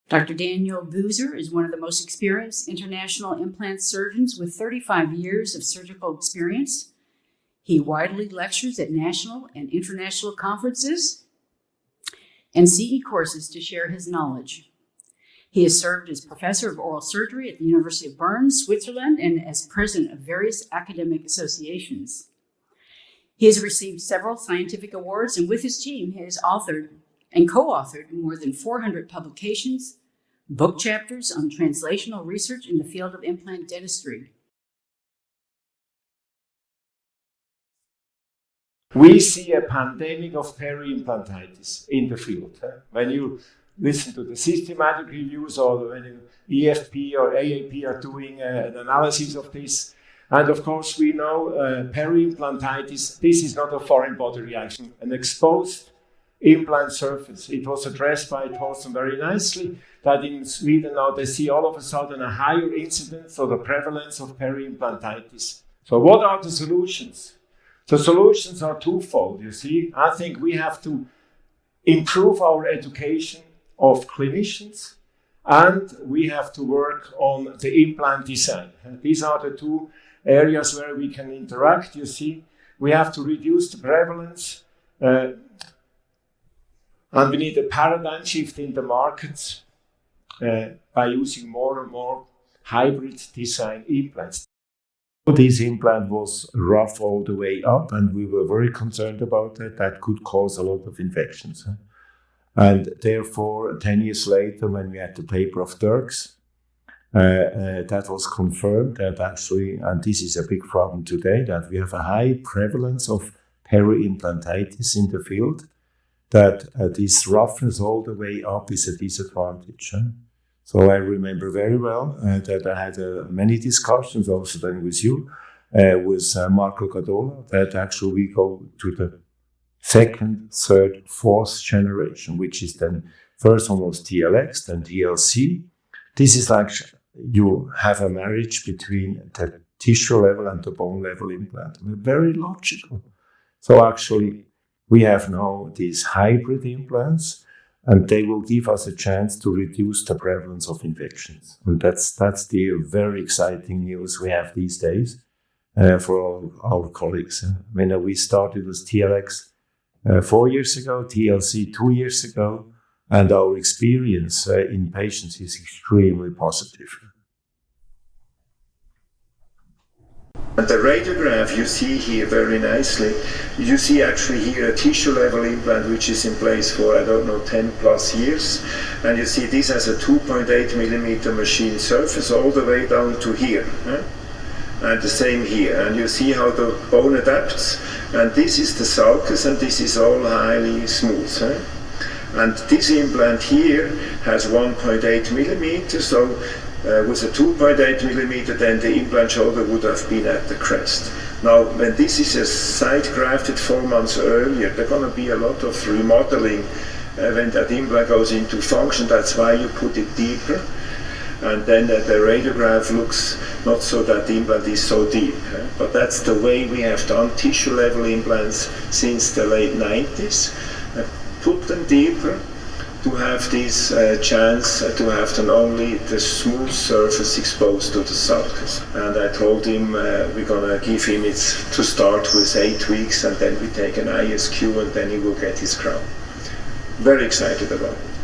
Dr. Daniel Buser is one of the most experienced international implant surgeons with 35 years of surgical experience. He widely lectures at national and international conferences and CE courses to share his knowledge. He has served as professor of oral surgery at the University of Bern, Switzerland, and as president of various academic associations. He has received several scientific awards, and with his team, he has authored and co-authored more than 400 publications, book chapters on translational research in the field of implant dentistry. We see a pandemic of peri-implantitis in the field. When you listen to the systematic reviews, or when EFP or AAP are doing an analysis of this, and of course we know peri-implantitis, this is not a foreign body reaction, an exposed implant surface. It was addressed by Thorsten very nicely, that in Sweden now they see all of a sudden a higher incidence or the prevalence of peri-implantitis. So what are the solutions? The solutions are twofold, you see. I think we have to improve our education of clinicians, and we have to work on the implant design. And these are the two areas where we can interact, you see. We have to reduce the prevalence, and we need a paradigm shift in the markets by using more and more hybrid design implants. This implant was rough all the way up, and we were very concerned about that. That could cause a lot of infections. And therefore, 10 years later, when we had the paper of Dirks, that was confirmed that actually, and this is a big problem today, that we have a high prevalence of peri-implantitis in the field, that this roughness all the way up is a disadvantage. So I remember very well that I had many discussions also then with you, with Marco Gadola, that actually we go to the second, third, fourth generation, which is then first one was TLX, then TLC. This is like you have a marriage between the tissue level and the bone level implant. Very logical. So actually, we have now these hybrid implants, and they will give us a chance to reduce the prevalence of infections. And that's the very exciting news we have these days for all our colleagues. When we started with TLX 4 years ago, TLC 2 years ago, and our experience in patients is extremely positive. And the radiograph you see here very nicely, you see actually here a tissue level implant which is in place for, I don't know, 10 plus years. And you see this has a 2.8 millimeter machine surface all the way down to here. And the same here. And you see how the bone adapts. And this is the sulcus, and this is all highly smooth. And this implant here has 1.8 millimeters, so with a 2.8 millimeter, then the implant shoulder would have been at the crest. Now, when this is a site grafted 4 months earlier, there's going to be a lot of remodeling when that implant goes into function. That's why you put it deeper. And then the radiograph looks not so that the implant is so deep. But that's the way we have done tissue level implants since the late 90s. Put them deeper, to have this chance to have then only the smooth surface exposed to the sulcus. And I told him we're going to give him it to start with 8 weeks, and then we take an ISQ, and then he will get his crown. Very excited about it.